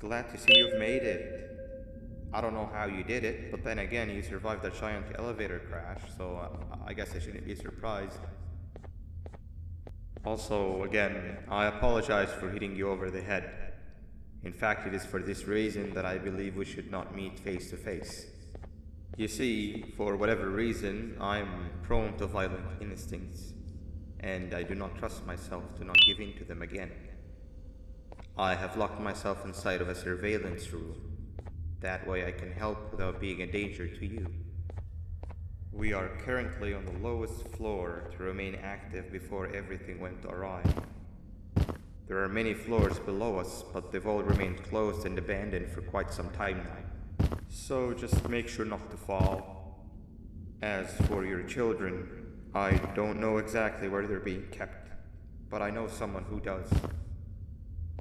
glad to see you've made it. I don't know how you did it, but then again, you survived a giant elevator crash, so I guess I shouldn't be surprised. Also, again, I apologize for hitting you over the head. In fact, it is for this reason that I believe we should not meet face to face. You see, for whatever reason, I'm prone to violent instincts, and I do not trust myself to not give in to them again. I have locked myself inside of a surveillance room. That way I can help without being a danger to you. We are currently on the lowest floor to remain active before everything went awry. There are many floors below us, but they've all remained closed and abandoned for quite some time now. So just make sure not to fall. As for your children, I don't know exactly where they're being kept, but I know someone who does.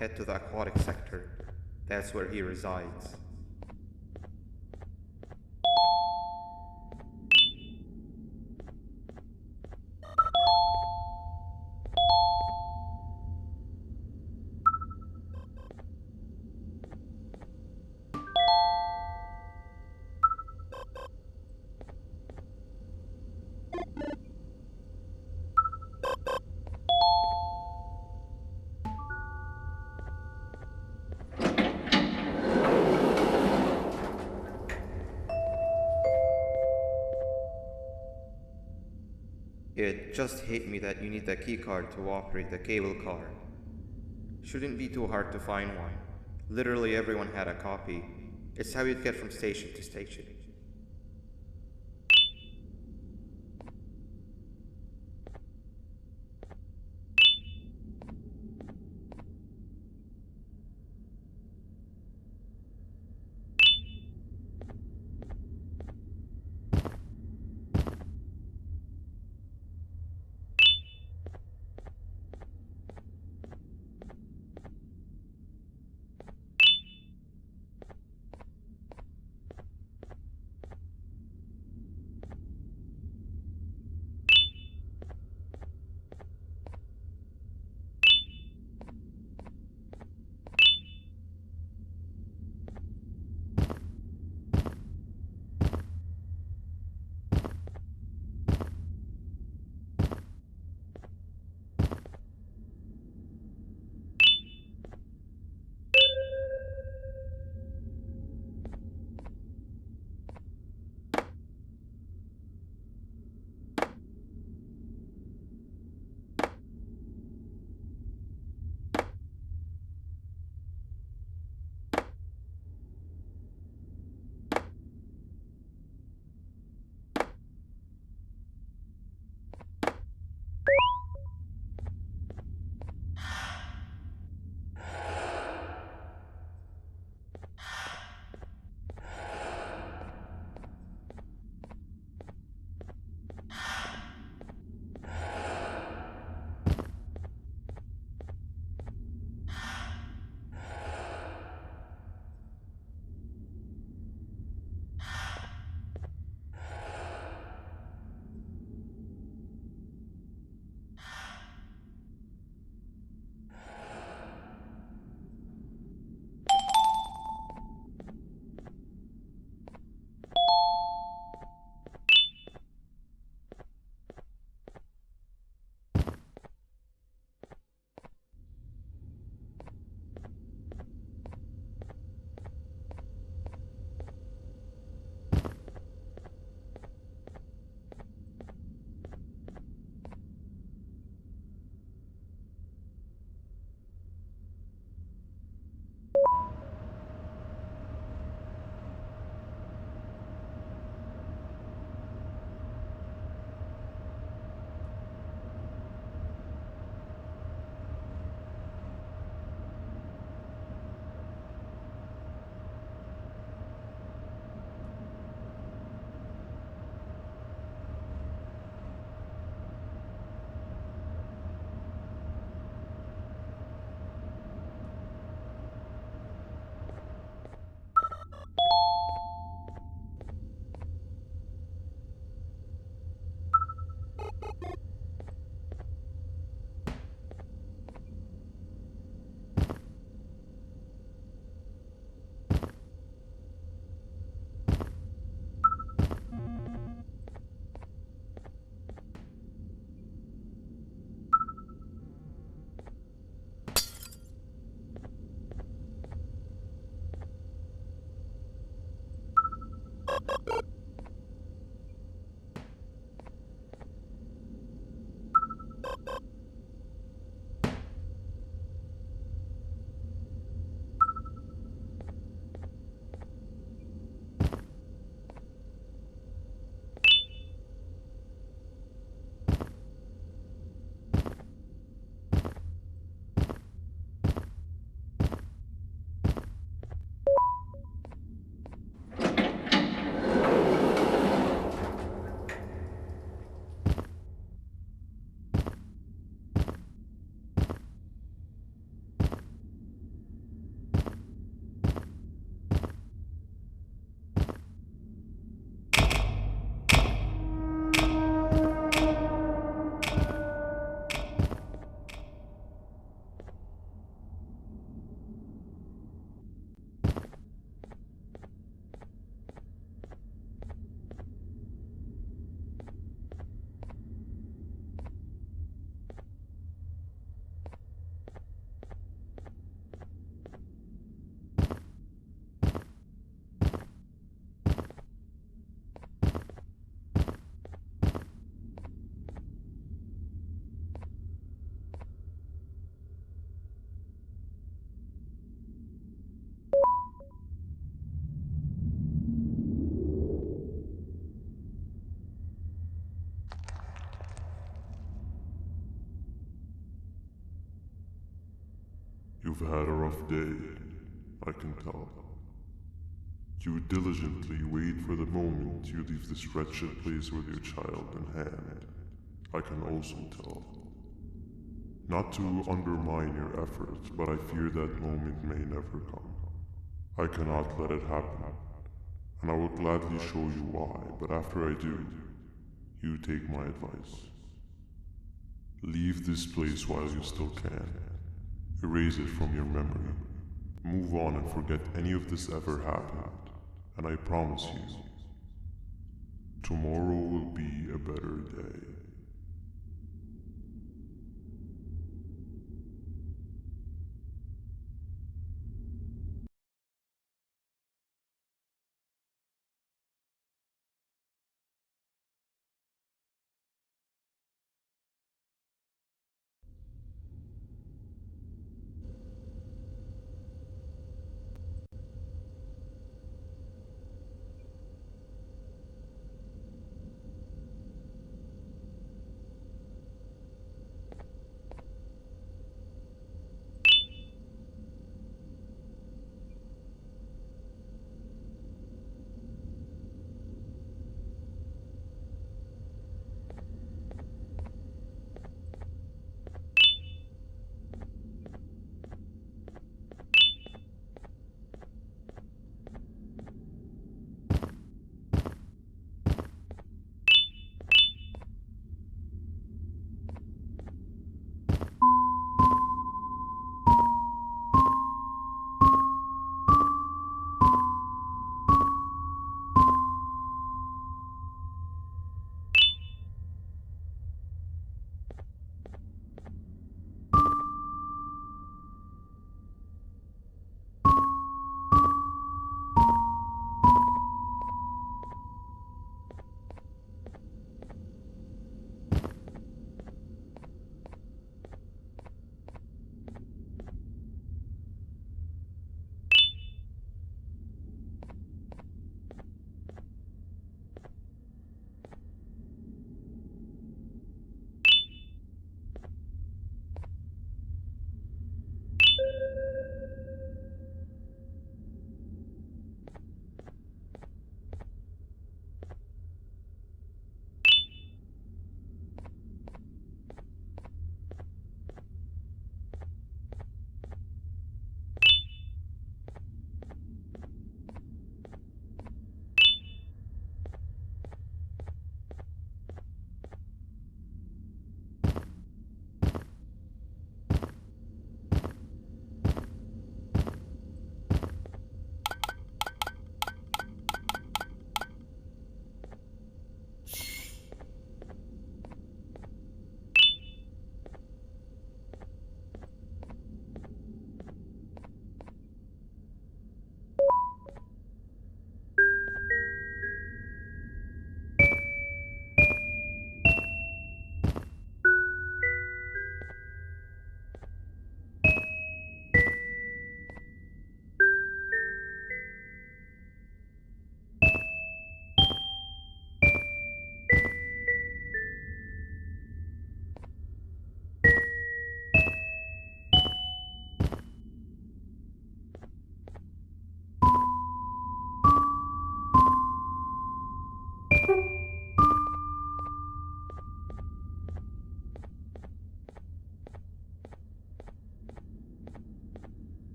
Head to the aquatic sector. That's where he resides. It just hit me that you need the keycard to operate the cable car. Shouldn't be too hard to find one. Literally everyone had a copy. It's how you'd get from station to station. You've had a rough day, I can tell. You diligently wait for the moment you leave this wretched place with your child in hand. I can also tell. Not to undermine your efforts, but I fear that moment may never come. I cannot let it happen, and I will gladly show you why, but after I do, you take my advice. Leave this place while you still can. Erase it from your memory. Move on and forget any of this ever happened, and I promise you, tomorrow will be a better day.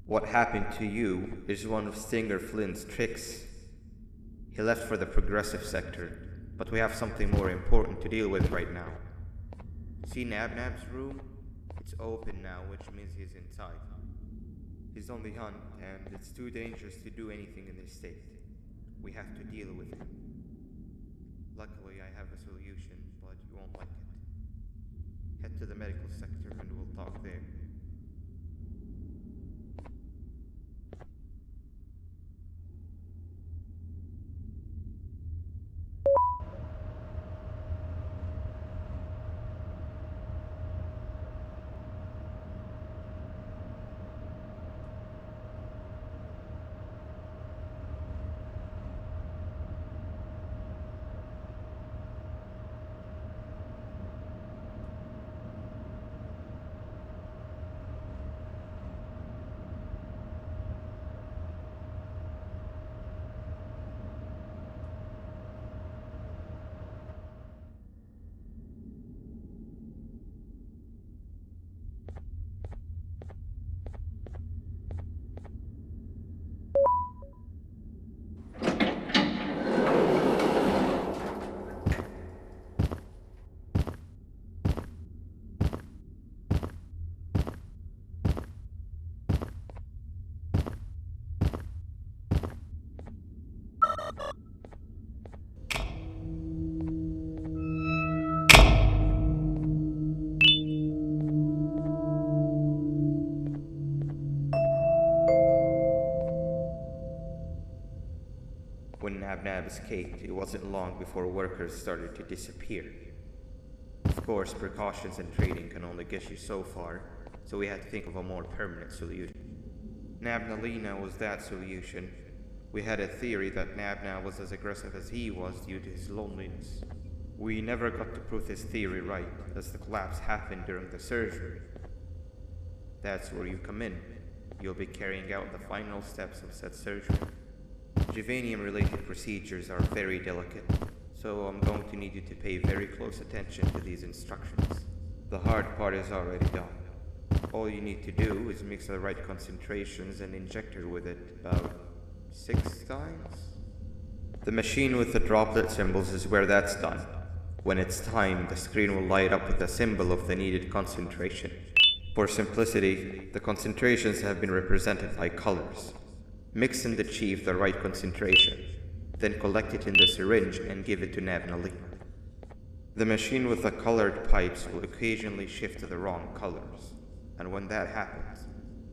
What happened to you is one of Stinger Flynn's tricks. He left for the progressive sector, but we have something more important to deal with right now. See Nabnab's room? It's open now, which means he's inside. He's on the hunt, and it's too dangerous to do anything in this state. We have to deal with him. Luckily, I have a solution, but you won't like it. Head to the medical sector and we'll talk there. When Nabnab escaped, it wasn't long before workers started to disappear. Of course, precautions and trading can only get you so far, so we had to think of a more permanent solution. Nabnalina was that solution. We had a theory that Nabnab was as aggressive as he was due to his loneliness. We never got to prove this theory right, as the collapse happened during the surgery. That's where you come in. You'll be carrying out the final steps of said surgery. Juvanium-related procedures are very delicate, so I'm going to need you to pay very close attention to these instructions. The hard part is already done. All you need to do is mix the right concentrations and inject her with it about 6 times. The machine with the droplet symbols is where that's done. When it's time, the screen will light up with the symbol of the needed concentration. For simplicity, the concentrations have been represented by colors. Mix and achieve the right concentration, then collect it in the syringe and give it to Navnali. The machine with the colored pipes will occasionally shift to the wrong colors, and when that happens,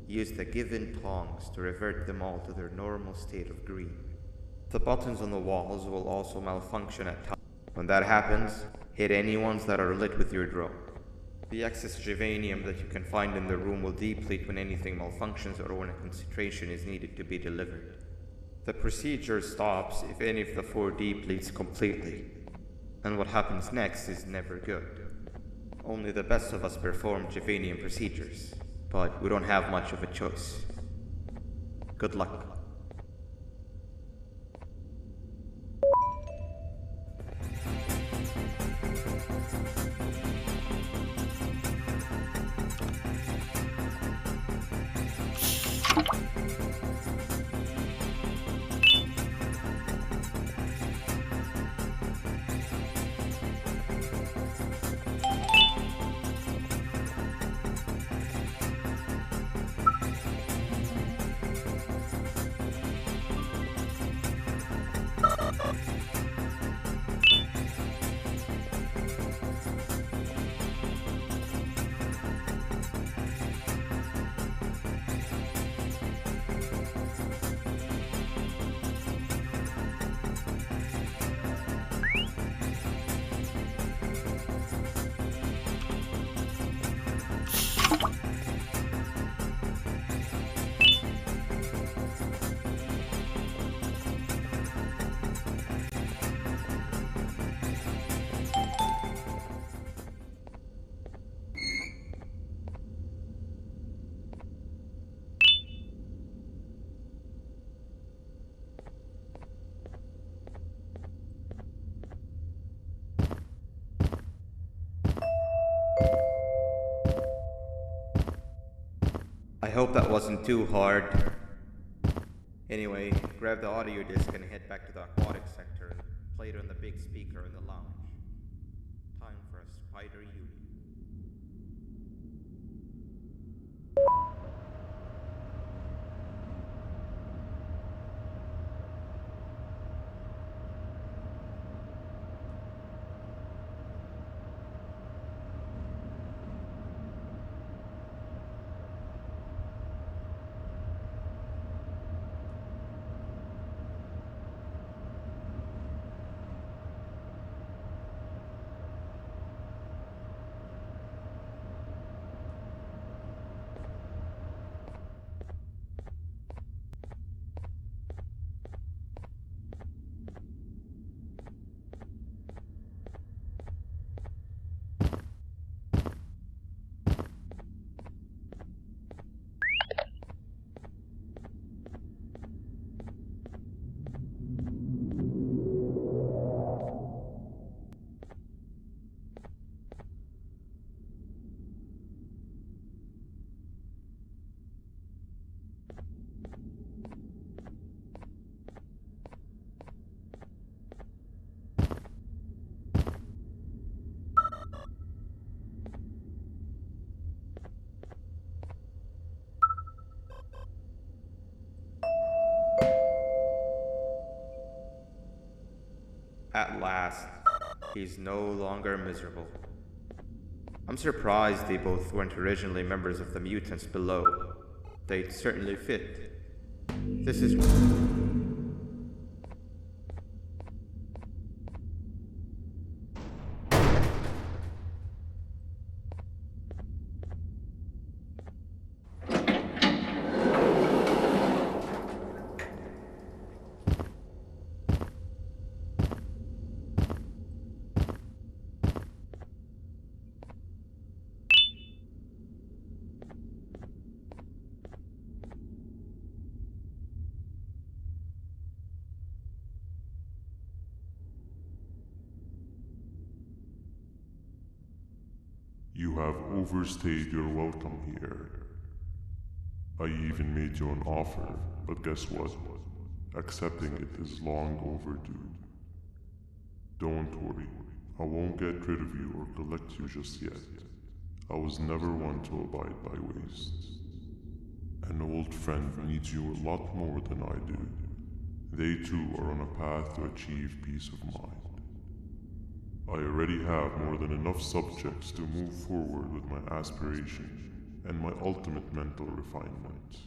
use the given tongs to revert them all to their normal state of green. The buttons on the walls will also malfunction at times. When that happens, hit any ones that are lit with your drone. The excess juvanium that you can find in the room will deplete when anything malfunctions or when a concentration is needed to be delivered. The procedure stops if any of the 4 depletes completely, and what happens next is never good. Only the best of us perform juvanium procedures, but we don't have much of a choice. Good luck. hope that wasn't too hard. Anyway, grab the audio disc and head back to the aquatic sector and play it on the big speaker in the lounge. Time for a spider union. At last, he's no longer miserable. I'm surprised they both weren't originally members of the mutants below. They'd certainly fit. This is... You have overstayed your welcome here. I even made you an offer, but guess what? Accepting it is long overdue. Don't worry, I won't get rid of you or collect you just yet. I was never one to abide by waste. An old friend needs you a lot more than I do. They too are on a path to achieve peace of mind. I already have more than enough subjects to move forward with my aspiration and my ultimate mental refinement.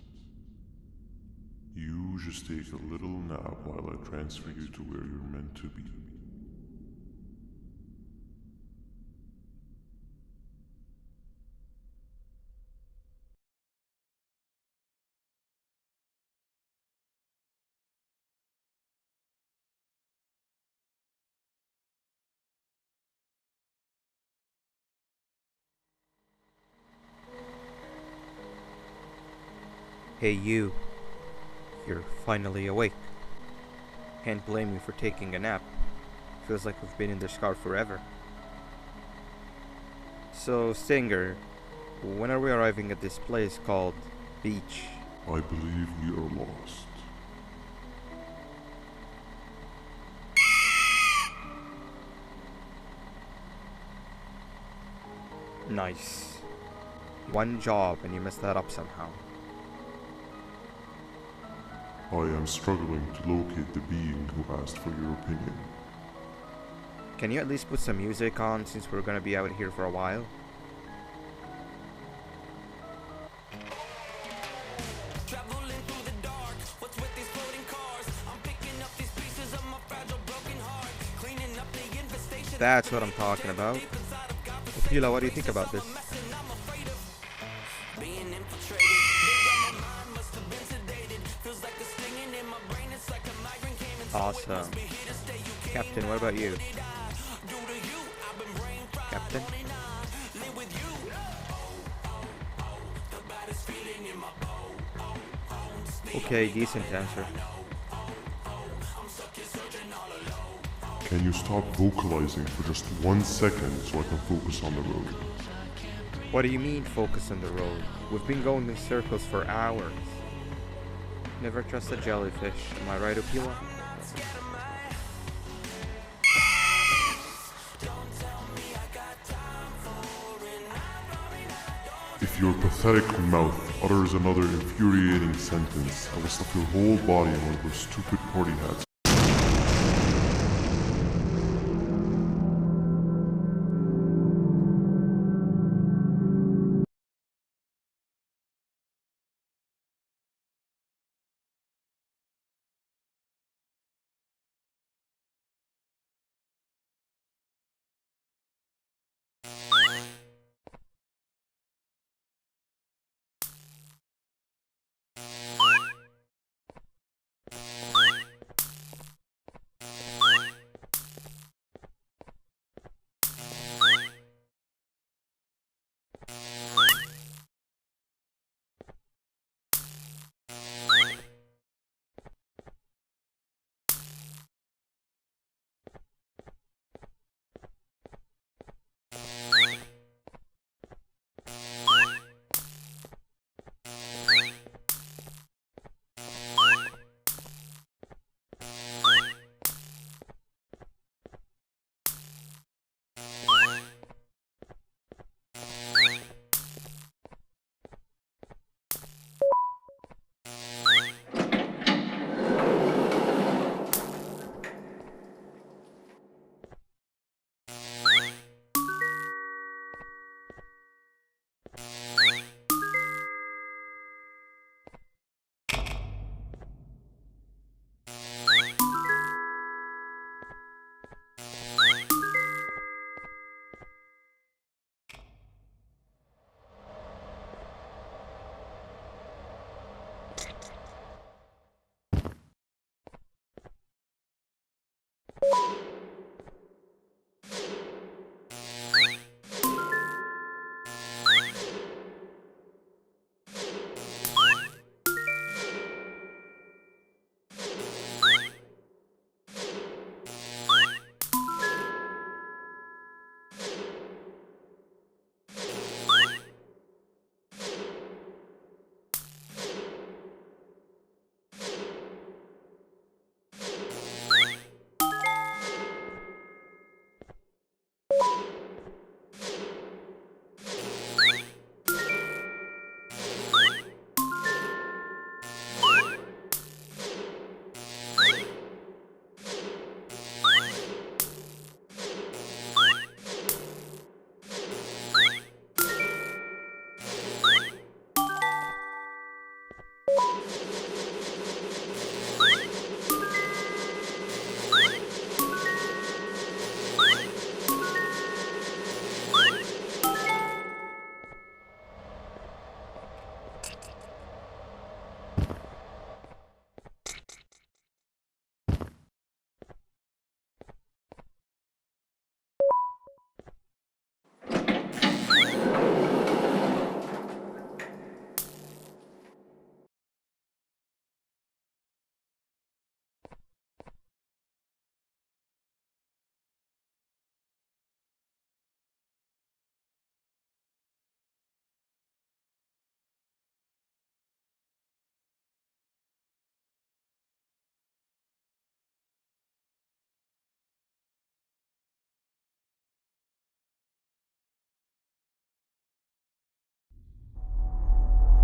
You just take a little nap while I transfer you to where you're meant to be. Hey you. You're finally awake. Can't blame you for taking a nap. Feels like we've been in this car forever. So, Stinger, when are we arriving at this place called Beach? I believe we are lost. Nice. One job and you messed that up somehow. I am struggling to locate the being who asked for your opinion. Can you at least put some music on since we're gonna be out here for a while? That's what I'm talking about. Opila, what do you think about this? Awesome. Captain, what about you? Captain? Okay, decent answer. Can you stop vocalizing for just 1 second so I can focus on the road? What do you mean, focus on the road? We've been going in circles for hours. Never trust a jellyfish, am I right, Opila? If your pathetic mouth utters another infuriating sentence, I will stuff your whole body in one of those stupid party hats.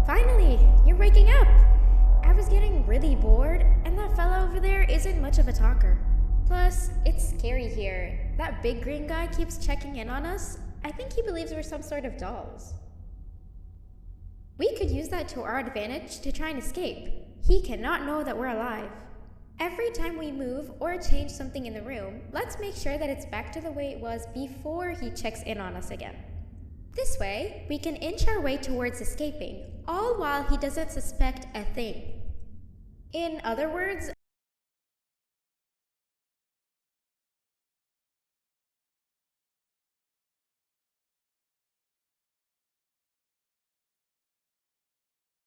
Finally, you're waking up! I was getting really bored, and that fella over there isn't much of a talker. Plus, it's scary here. That big green guy keeps checking in on us. I think he believes we're some sort of dolls. We could use that to our advantage to try and escape. He cannot know that we're alive. Every time we move or change something in the room, let's make sure that it's back to the way it was before he checks in on us again. This way, we can inch our way towards escaping, all while he doesn't suspect a thing. In other words,